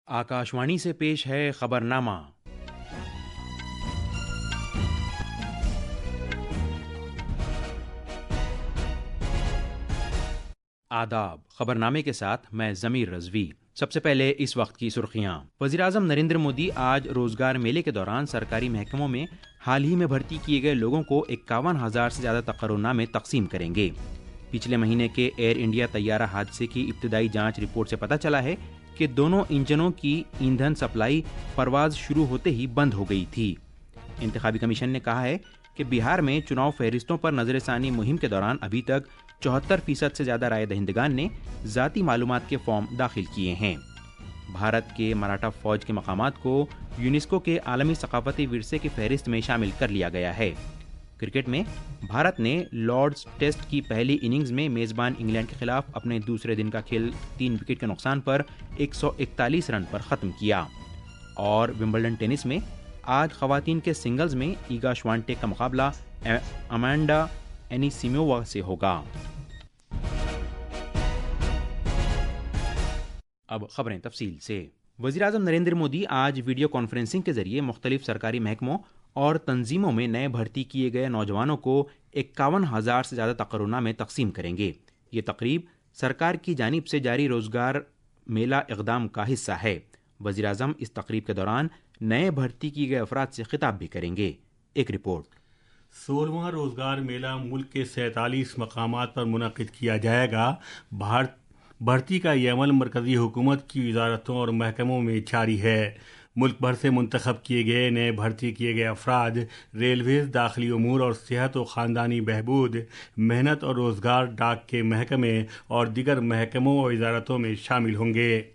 आकाशवाणी से पेश है खबरनामा। आदाब। खबरनामे के साथ मैं ज़मीर रज़वी। सबसे पहले इस वक्त की सुर्खियाँ। वज़ीर-ए-आज़म नरेंद्र मोदी आज रोजगार मेले के दौरान सरकारी महकमों में हाल ही में भर्ती किए गए लोगों को 51,000 से ज़्यादा तकर्रुनामे तकसीम करेंगे। पिछले महीने के एयर इंडिया तैयारा हादसे की इब्तदाई जांच रिपोर्ट से पता चला है कि दोनों इंजनों की ईंधन सप्लाई परवाज शुरू होते ही बंद हो गई थी। इंतखाबी कमीशन ने कहा है कि बिहार में चुनाव फहरिस्तों पर नजरसानी मुहिम के दौरान अभी तक 74% से ज़्यादा राय दहिंदगान ने ज़ाती मालूमात के फॉर्म दाखिल किए हैं। भारत के मराठा फौज के मकामात को यूनेस्को के आलमी सकाफती विरसे की फहरिस्त में शामिल कर लिया गया है। क्रिकेट में भारत ने लॉर्ड्स टेस्ट की पहली इनिंग्स में मेज़बान इंग्लैंड के खिलाफ अपने दूसरे दिन का खेल 3 विकेट के नुकसान पर 141 रन पर ख़त्म किया। और विंबलडन टेनिस में आज ख़वातीन के सिंगल्स में ईगा श्वांटेक का मुकाबला अमांडा एनिसिमोवा से होगा। अब खबरें तफसील से। वज़ीर-ए-आज़म नरेंद्र मोदी आज वीडियो कॉन्फ्रेंसिंग के जरिए मुख्तलिफ सरकारी महकमों और तंजीमों में नए भर्ती किए गए नौजवानों को 51,000 से ज़्यादा तकर्रुनामे तकसीम करेंगे। ये तकरीब सरकार की जानिब से जारी रोजगार मेला इक़दाम का हिस्सा है। वज़ीर-ए-आज़म इस तकरीब के दौरान नए भर्ती किए गए अफराद से खिताब भी करेंगे। एक रिपोर्ट। 16वां रोजगार मेला मुल्क के 47 मकामात पर मुनक़िद किया जाएगा। भर्ती का ये अमल मरकज़ी हुकूमत की वजारतों और महकमों में जारी है। मुल्क भर से मुंतखब किए गए नए भर्ती किए गए अफराद रेलवेज़, दाखिली उमूर और सेहत और ख़ानदानी बहबूद, मेहनत और रोज़गार, डाक के महकमे और दीगर महकमों और वजारतों में शामिल होंगे।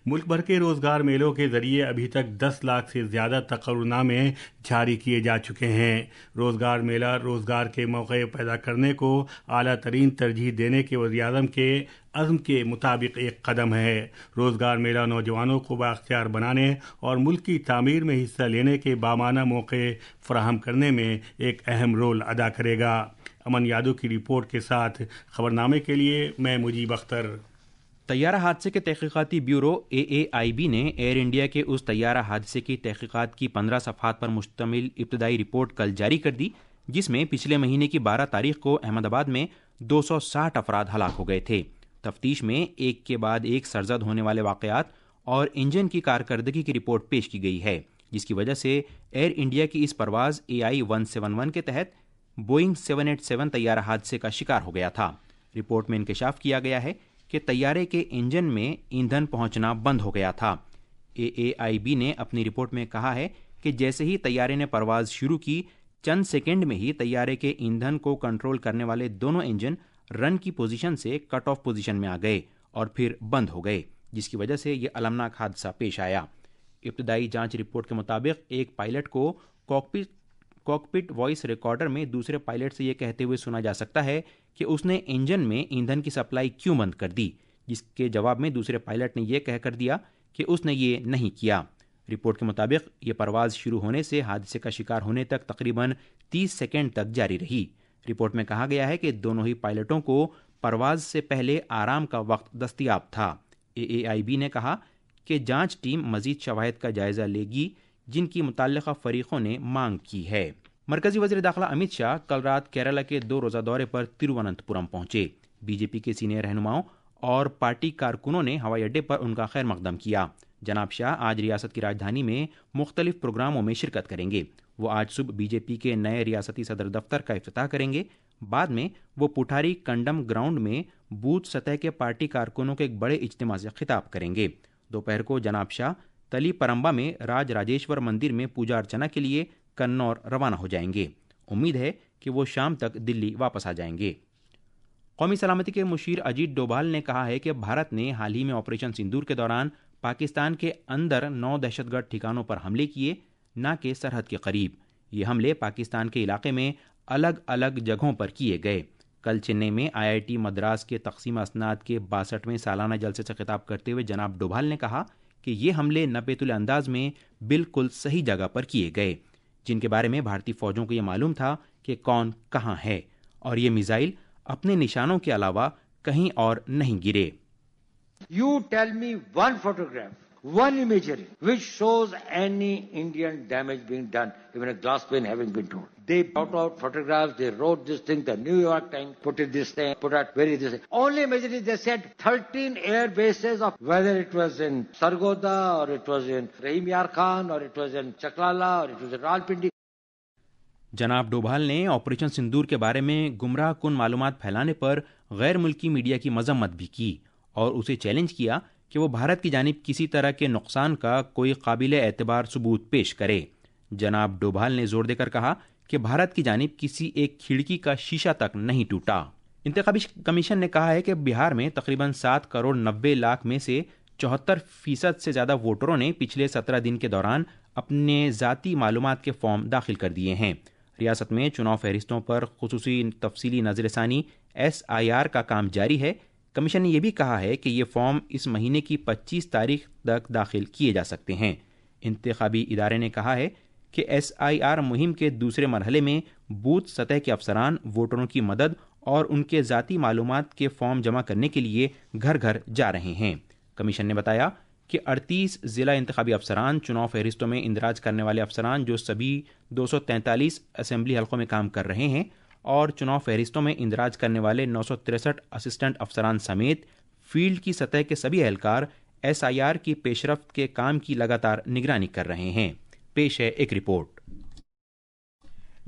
मुल्क भर के रोज़गार मेलों के ज़रिए अभी तक 10 लाख से ज़्यादा तकर्रुनामे जारी किए जा चुके हैं। रोज़गार मेला रोज़गार के मौके पैदा करने को आला तरीन तरजीह देने के वज़ीर-ए-आज़म के अज़्म के मुताबिक एक कदम है। रोज़गार मेला नौजवानों को बाख्तियार बनाने और मुल्क की तामीर में हिस्सा लेने के बामाना मौके फराहम करने में एक अहम रोल अदा करेगा। अमन यादव की रिपोर्ट के साथ खबरनामे के लिए मैं मुजीब अख्तर। तैयारा हादसे के तहकीकाती ब्यूरो AAIB ने एयर इंडिया के उस तैयारा हादसे की तहकीकात की 15 सफ़हात पर मुश्तमिल इब्तदाई रिपोर्ट कल जारी कर दी, जिसमें पिछले महीने की 12 तारीख को अहमदाबाद में 260 अफराद हलाक हो गए थे। तफ्तीश में एक के बाद एक सरजद होने वाले वाक़यात और इंजन की कारकर्दगी की रिपोर्ट पेश की गई है, जिसकी वजह से एयर इंडिया की इस परवाज़ AI-171 के तहत बोइंग 787 तैयारा हादसे का शिकार हो गया था। रिपोर्ट में इंकशाफ किया गया है कि तैयारे के इंजन में ईंधन पहुंचना बंद हो गया था। AAIB ने अपनी रिपोर्ट में कहा है कि जैसे ही तैयारे ने परवाज़ शुरू की, चंद सेकंड में ही तैयारे के ईंधन को कंट्रोल करने वाले दोनों इंजन रन की पोजीशन से कट ऑफ पोजीशन में आ गए और फिर बंद हो गए, जिसकी वजह से यह अलमनाक हादसा पेश आया। इब्तदाई जांच रिपोर्ट के मुताबिक एक पायलट को कॉकपिट वॉइस रिकॉर्डर में दूसरे पायलट से यह कहते हुए सुना जा सकता है कि उसने इंजन में ईंधन की सप्लाई क्यों बंद कर दी, जिसके जवाब में दूसरे पायलट ने यह कहकर दिया कि उसने ये नहीं किया। रिपोर्ट के मुताबिक ये परवाज़ शुरू होने से हादसे का शिकार होने तक तकरीबन 30 सेकंड तक जारी रही। रिपोर्ट में कहा गया है कि दोनों ही पायलटों को परवाज़ से पहले आराम का वक्त दस्तयाब था। AAIB ने कहा कि जांच टीम मज़ीद शवाहिद का जायज़ा लेगी, जिनकी मुतल्लिक़ा फ़रीक़ों ने मांग की है। मरकज़ी वज़ीर दाखिला अमित शाह कल रात केरला के 2 रोज़ा दौरे पर तिरुवनंतपुरम पहुंचे। बीजेपी के सीनियर रहनुमाओं और पार्टी कारकुनों ने हवाई अड्डे पर उनका खैर मकदम किया। जनाब शाह आज रियासत की राजधानी में मुख्तलिफ प्रोग्रामों में शिरकत करेंगे। वो आज सुबह बीजेपी के नए रियासती सदर दफ्तर का इफ्तिताह करेंगे। बाद में वो पुठारी कंडम ग्राउंड में बूथ सतह के पार्टी कारकुनों के एक बड़े इज्तिमा से खिताब करेंगे। दोपहर को जनाब शाह तली परम्बा में राज राजेश्वर मंदिर में पूजा अर्चना के लिए कन्नौर रवाना हो जाएंगे। उम्मीद है कि वो शाम तक दिल्ली वापस आ जाएंगे। कौमी सलामती के मुशीर अजीत डोभाल ने कहा है कि भारत ने हाल ही में ऑपरेशन सिंदूर के दौरान पाकिस्तान के अंदर 9 दहशतगर्द ठिकानों पर हमले किए, न कि सरहद के करीब। ये हमले पाकिस्तान के इलाके में अलग अलग जगहों पर किए गए। कल चेन्नई में IIT मद्रास के तकसीम असनाद के 62वें सालाना जलसे से खिताब करते हुए जनाब डोभाल ने कहा कि ये हमले नबेतुल अंदाज में बिल्कुल सही जगह पर किए गए, जिनके बारे में भारतीय फौजों को यह मालूम था कि कौन कहाँ है, और ये मिसाइल अपने निशानों के अलावा कहीं और नहीं गिरे। You tell me one photograph one imagery which shows any Indian damage being done, even a glass pane having been torn. They brought out photographs, they wrote this thing, the New York Times put it this thing, put out very this thing. Only imagery, they said 13 air bases of, whether it was in Sargodha or it was in Rahim Yar Khan or it was in Chaklala or it was in Rawalpindi. जनाब डोभाल ने operation सिंदूर के बारे में गुमराह कुन मालूमात फैलाने पर गैर मुल्की मीडिया की मजम्मत भी की और उसे चैलेंज किया कि वो भारत की जानिब किसी तरह के नुकसान का कोई काबिल एतबार सबूत पेश करे। जनाब डोभाल ने जोर देकर कहा कि भारत की जानिब किसी एक खिड़की का शीशा तक नहीं टूटा। इंतखाबी कमीशन ने कहा है कि बिहार में तकरीबन 7 करोड़ 90 लाख में से 74% से ज़्यादा वोटरों ने पिछले 17 दिन के दौरान अपने ज़ाती मालूमात के फॉर्म दाखिल कर दिए हैं। रियासत में चुनाव फहरिस्तों पर खुसूसी तफसीली नज़रसानी SIR का काम जारी है। कमीशन ने यह भी कहा है कि ये फॉर्म इस महीने की 25 तारीख तक दाखिल किए जा सकते हैं। इंतखाबी इदारे ने कहा है कि SIR मुहिम के दूसरे मरहले में बूथ सतह के अफसरान वोटरों की मदद और उनके ज़ाती मालूमात के फॉर्म जमा करने के लिए घर घर जा रहे हैं। कमीशन ने बताया कि 38 ज़िला इंतखाबी अफसरान, चुनाव फहरिस्तों में इंदराज करने वाले अफसरान जो सभी 243 असेंबली हलकों में काम कर रहे हैं और चुनाव फहरिस्तों में इंदराज करने वाले 963 असिस्टेंट अफसरान समेत फील्ड की सतह के सभी एहलकार SIR की पेशरफ्त के काम की लगातार निगरानी कर रहे हैं। पेश है एक रिपोर्ट।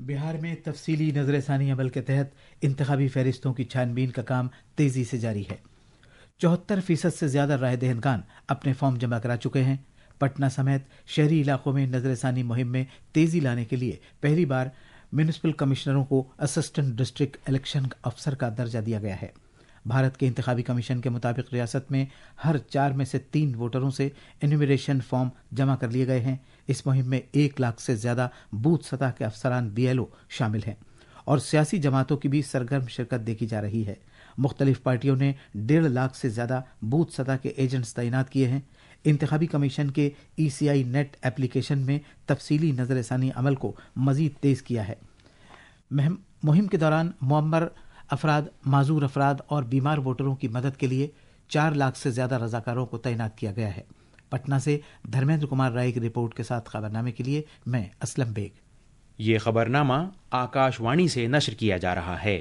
बिहार में तफसीली नजरसानी अमल के तहत इंतखाबी फहरिस्तों की छानबीन का काम तेजी से जारी है। 74% से ज्यादा राय दहनगान अपने फॉर्म जमा करा चुके हैं। पटना समेत शहरी इलाकों में नजरसानी मुहिम में तेजी लाने के लिए पहली बार म्यूनिसिपल कमिश्नरों को असिस्टेंट डिस्ट्रिक्ट इलेक्शन अफसर का दर्जा दिया गया है। भारत के इंतखाबी कमीशन के मुताबिक रियासत में हर 4 में से 3 वोटरों से एन्यूमरेशन फॉर्म जमा कर लिए गए हैं। इस मुहिम में 1 लाख से ज्यादा बूथ सतह के अफसरान BLO शामिल हैं और सियासी जमातों की भी सरगर्म शिरकत देखी जा रही है। मुख्तलिफ पार्टियों ने 1.5 लाख से ज्यादा बूथ सतह के एजेंट्स तैनात किए हैं। इंतखाबी कमीशन के ECI नेट एप्लीकेशन में तफसीली नजरसानी अमल को मजीद तेज किया है। मुहिम के दौरान मुअम्मर अफराद, माजूर अफराद और बीमार वोटरों की मदद के लिए 4 लाख से ज्यादा रजाकारों को तैनात किया गया है। पटना से धर्मेंद्र कुमार राय की रिपोर्ट के साथ खबरनामे के लिए मैं असलम बेग। ये खबरनामा आकाशवाणी से नश्र किया जा रहा है।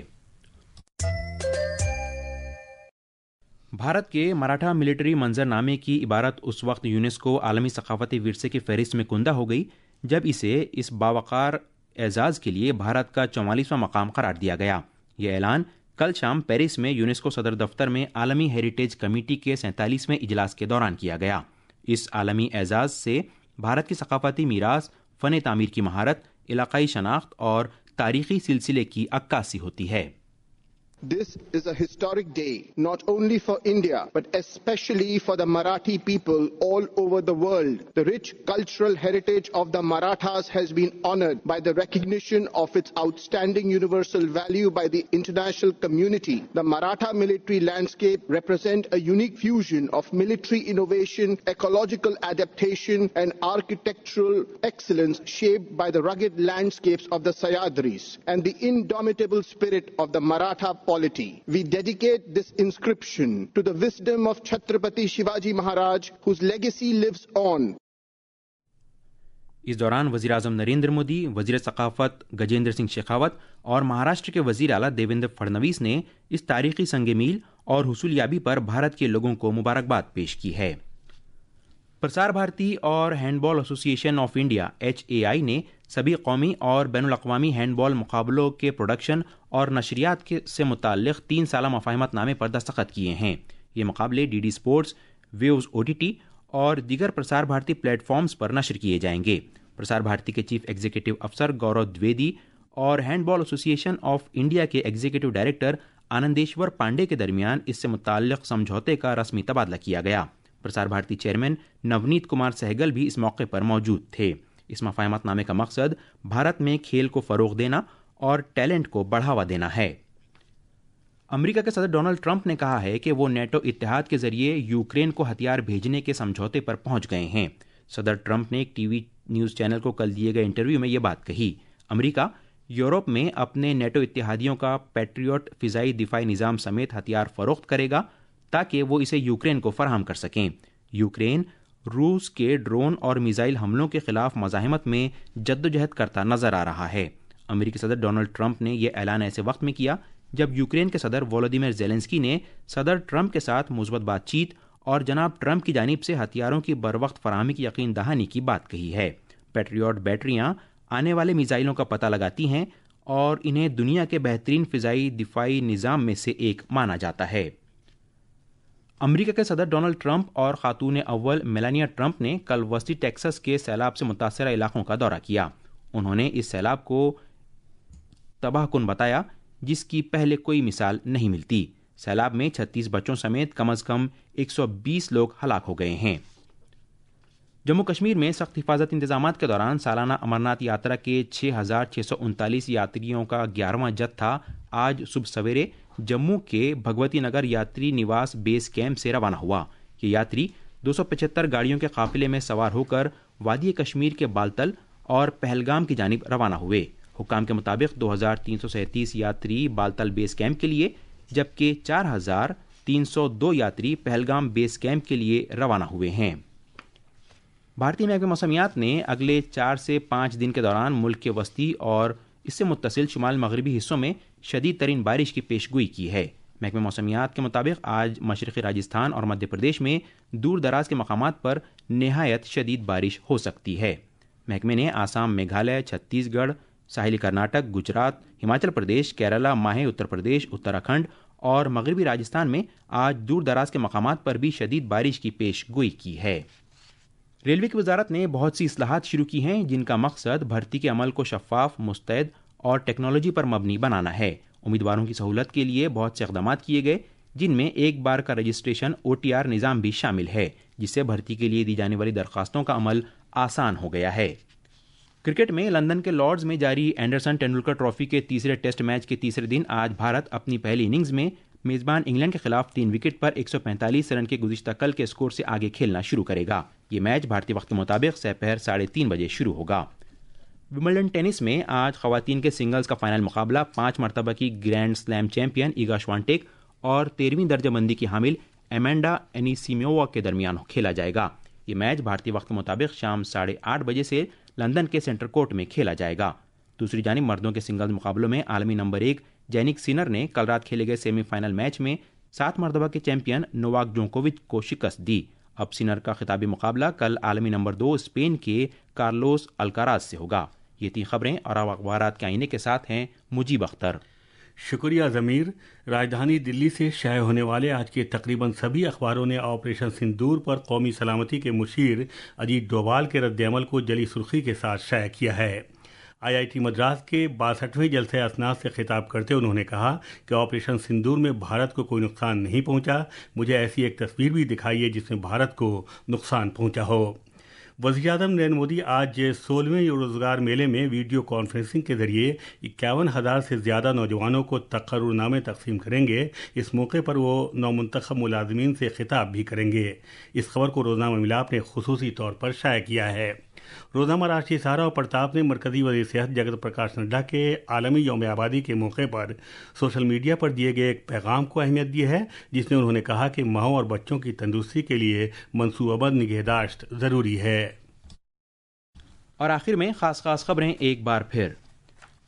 भारत के मराठा मिलिट्री मंजरनामे की इबारत उस वक्त यूनेस्को आलमी सकाफती विरसे की फहरिस्त में कुंदा हो गई जब इसे इस बावकार एजाज़ के लिए भारत का 44वां मकाम करार दिया गया। यह ऐलान कल शाम पेरिस में यूनेस्को सदर दफ्तर में आलमी हेरिटेज कमेटी के 47वें इजलास के दौरान किया गया। इस आलमी एजाज़ से भारत की सकाफती मीरास, फ़न तामीर की महारत, इलाकाई शनाख्त और तारीख़ी सिलसिले की अक्कासी होती है। This is a historic day, not only for India, but especially for the Marathi people all over the world. The rich cultural heritage of the Marathas has been honored by the recognition of its outstanding universal value by the international community. The Maratha military landscape represent a unique fusion of military innovation, ecological adaptation, and architectural excellence shaped by the rugged landscapes of the Sahyadris and the indomitable spirit of the Maratha polity. We dedicate this inscription to the wisdom of Chhatrapati Shivaji Maharaj, whose legacy lives on. इस दौरान वज़ीर आज़म नरेंद्र मोदी, वज़ीर सकाफत गजेंद्र सिंह शेखावत और महाराष्ट्र के वज़ीर आला देवेंद्र फडणवीस ने इस तारीखी संग मील और हुसूलियाबी पर भारत के लोगों को मुबारकबाद पेश की है। प्रसार भारती और handball association of India HAI ने सभी कौमी और बैनुल-अक़वामी हैंडबॉल मुकाबलों के प्रोडक्शन और नशरियात से मुताल्लिक़ 3 साला मफ़ाहिमतनामे पर दस्तखत किए हैं। ये मुकाबले DD स्पोर्ट्स, वेव्स OTT और दीगर प्रसार भारती प्लेटफॉर्म्स पर नशर किए जाएंगे। प्रसार भारती के चीफ एग्जीक्यूटिव अफसर गौरव द्विवेदी और हैंडबॉल एसोसिएशन ऑफ इंडिया के एग्जीक्यूटिव डायरेक्टर आनंदेश्वर पांडे के दरमियान इससे मुताल्लिक़ समझौते का रस्मी तबादला किया गया। प्रसार भारती चेयरमैन नवनीत कुमार सहगल भी इस मौके पर मौजूद थे। इस मफ़ाहिमतनामे का मकसद भारत में खेल को फ़रोग़ देना और टैलेंट को बढ़ावा देना है। अमेरिका के सदर डोनाल्ड ट्रंप ने कहा है कि वो नेटो इत्तेहाद के जरिए यूक्रेन को हथियार भेजने के समझौते पर पहुंच गए हैं। सदर ट्रंप ने एक टीवी न्यूज़ चैनल को कल दिए गए इंटरव्यू में ये बात कही। अमेरिका यूरोप में अपने नेटो इत्तेहादियों का पैट्रियट फ़िज़ाई दिफाई निज़ाम समेत हथियार फ़रोख्त करेगा ताकि वो इसे यूक्रेन को फराहम कर सकें। यूक्रेन روس کے ڈرون اور میزائل حملوں کے خلاف مزاحمت میں جدوجہد کرتا نظر آ رہا ہے۔ امریکی صدر ڈونلڈ ٹرمپ نے یہ اعلان ایسے وقت میں کیا جب یوکرین کے صدر وولودیمیر زیلنسکی نے صدر ٹرمپ کے ساتھ مثبت بات چیت اور جناب ٹرمپ کی جانب سے ہتھیاروں کی بروقت فراہمی کی یقین دہانی کی بات کہی ہے۔ پیٹریوٹ بیٹریاں آنے والے میزائلوں کا پتہ لگاتی ہیں اور انہیں دنیا کے بہترین فضائی دفاعی نظام میں سے ایک مانا جاتا ہے۔ امریکہ کے صدر ڈونلڈ ٹرمپ اور خاتون اول میلانیا ٹرمپ نے کل وسطی ٹیکساس کے سیلاب سے متاثرہ علاقوں کا دورہ کیا۔ انہوں نے اس سیلاب کو تباہ کن بتایا جس کی پہلے کوئی مثال نہیں ملتی۔ سیلاب میں 36 بچوں سمیت کم از کم 120 لوگ ہلاک ہو گئے ہیں۔ جموں کشمیر میں سخت حفاظت انتظامات کے دوران سالانہ امرناتھ یاترا کے 6,639 یاتریوں کا 11واں جتھا آج صبح سویرے جموں کے بھگوتی نگر یاتری نواس بیس کیمپ سے روانہ ہوا۔ یہ یاتری 275 گاڑیوں کے قافلے میں سوار ہو کر وادی کشمیر کے بالتل اور پہلگام کی جانب روانہ ہوئے۔ حکام کے مطابق 2,337 یاتری بالتل بیس کیمپ کے لیے جبکہ 4,302 یاتری پہلگام بیس کیمپ کے لیے روانہ ہوئے ہیں۔ بھارتی محکمہ موسمیات نے اگلے 4 سے 5 دن کے دوران ملک کے وسطی اور اس سے متصل شمال مغربی حصوں میں شدید ترین بارش کی پیش گوئی کی ہے۔ محکمہ موسمیات کے مطابق آج مشرقی راجستھان اور مدھیہ پردیش میں دور دراز کے مقامات پر نہایت شدید بارش ہو سکتی ہے۔ محکمے نے آسام، میگھالیہ، چھتیس گڑھ، ساحلی کرناٹک، گجرات، ہماچل پردیش، کیرالہ، ماہے اتر پردیش، اتراکھنڈ اور مغربی راجستھان میں آج دور دراز کے مقامات پر بھی شدید بارش کی پیش گوئی کی ہے۔ ریلوے کی وزارت نے بہت سی اصلاحات شروع کی ہیں جن کا مقصد بھرتی کے عمل کو شفاف، مستعد اور ٹیکنالوجی پر مبنی بنانا ہے۔ امیدواروں کی سہولت کے لیے بہت سے اقدامات کیے گئے جن میں ایک بار کا رجسٹریشن OTR نظام بھی شامل ہے جس سے بھرتی کے لیے دی جانے والی درخواستوں کا عمل آسان ہو گیا ہے۔ کرکٹ میں لندن کے لارڈز میں جاری اینڈرسن ٹینڈولکر ٹرافی کے تیسرے ٹیسٹ میچ کے تیسرے دن آج بھارت اپنی پہلی اننگز میں میزبان انگلینڈ کے خلاف 3 وکٹ پر 145 رن کے گزشتہ کل کے اسکور سے آگے کھیلنا شروع کرے گا۔ یہ میچ بھارتی وقت کے مطابق سپہر 3:30 بجے شروع ہوگا۔ ومبلڈن ٹینس میں آج خواتین کے سنگلز کا فائنل مقابلہ 5 مرتبہ کی گرینڈ سلیم چیمپئن ایگا شوانٹیک اور 13ویں درجہ بندی کی حامل ایمانڈا اینیسیمووا کے درمیان کھیلا جائے گا۔ یہ میچ بھارتی وقت کے مطابق شام 8:30 بجے سے لندن کے سینٹر کورٹ میں کھیلا جائے گا۔ دوسری جانب مردوں کے سنگلز مقابلوں میں عالمی نمبر 1 جینک سینر نے کل رات کھیلے گئے سیمی فائنل میچ میں 7 مرتبہ کے چیمپئن نوواک جوکووچ کو شکست دی۔ اب سینر کا خطابی مقابلہ کل عالمی نمبر 2 اسپین کے کارلوس الکاراز سے ہوگا۔ یہ 3 خبریں اور اخبارات کے آئینے کے ساتھ ہیں مجیب اختر۔ شکریہ ضمیر۔ راجدھانی دلی سے شائع ہونے والے آج کے تقریباً سبھی اخباروں نے آپریشن سندور پر قومی سلامتی کے مشیر اجیت ڈوبھال کے رد عمل کو جلی سرخی کے ساتھ شائع کیا ہے۔ IIT مدراس کے 62ویں جلسہ اسناد سے خطاب کرتے انہوں نے کہا کہ آپریشن سندور میں بھارت کو کوئی نقصان نہیں پہنچا، مجھے ایسی ایک تصویر بھی دکھائیے جس میں بھارت کو نقصان پہنچا ہو۔ وزیر اعظم نریندر مودی آج 16ویں روزگار میلے میں ویڈیو کانفرنسنگ کے ذریعے 51,000 سے زیادہ نوجوانوں کو تقرر نامے تقسیم کریں گے۔ اس موقع پر وہ نومنتخب ملازمین سے خطاب بھی کریں گے۔ اس خبر کو روزنامہ ملاپ نے خصوصی طور پر شائع کیا ہے۔ روزنامہ راشٹریہ سہارا اور پرتاپ نے مرکزی وزیر صحت جگت پرکاش نڈا کے عالمی یوم آبادی کے موقع پر سوشل میڈیا پر دیے گئے ایک پیغام کو اہمیت دی ہے جس میں انہوں نے کہا کہ ماؤں اور بچوں کی تندرستی کے لیے منصوبہ بند نگہداشت ضروری ہے۔ اور آخر میں خاص خبریں ایک بار پھر۔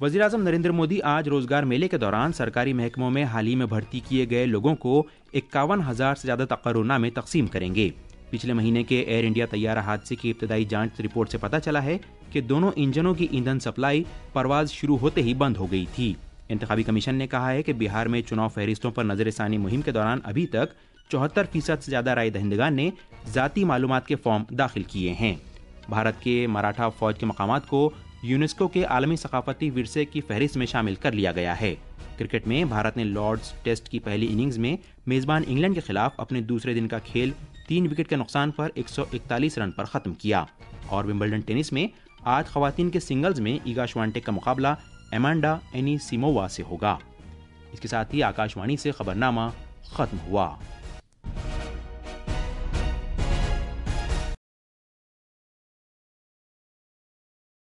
وزیر اعظم نریندر مودی آج روزگار میلے کے دوران سرکاری محکموں میں حال ہی میں بھرتی کیے گئے لوگوں کو 51,000 سے زیادہ تقرر نامے تقسیم کریں گے۔ پچھلے مہینے کے ایئر انڈیا طیارہ حادثے کی ابتدائی جانچ رپورٹ سے پتہ چلا ہے کہ دونوں انجنوں کی ایندھن سپلائی پرواز شروع ہوتے ہی بند ہو گئی تھی۔ انتخابی کمیشن نے کہا ہے کہ بہار میں چناؤ فہرستوں پر نظر ثانی مہم کے دوران ابھی تک 74% سے زیادہ رائے دہندگان نے ذاتی معلومات کے فارم داخل کیے ہیں۔ بھارت کے مراٹھا فوج کے مقامات کو یونیسکو کے عالمی ثقافتی ورثے کی فہرست میں شامل کر لیا گیا ہے۔ کرکٹ میں بھارت نے لارڈز ٹیسٹ کی پہلی اننگز میں میزبان انگلینڈ کے خلاف اپنے دوسرے دن کا کھیل 3 وکٹ کے نقصان پر 141 رن پر ختم کیا۔ اور ومبلڈن ٹینس میں آج خواتین کے سنگلز میں ایگا شوانٹیک کا مقابلہ ایمانڈا اینیسیمووا سے ہوگا۔ اس کے ساتھ ہی آکاش وانی سے خبرنامہ ختم ہوا۔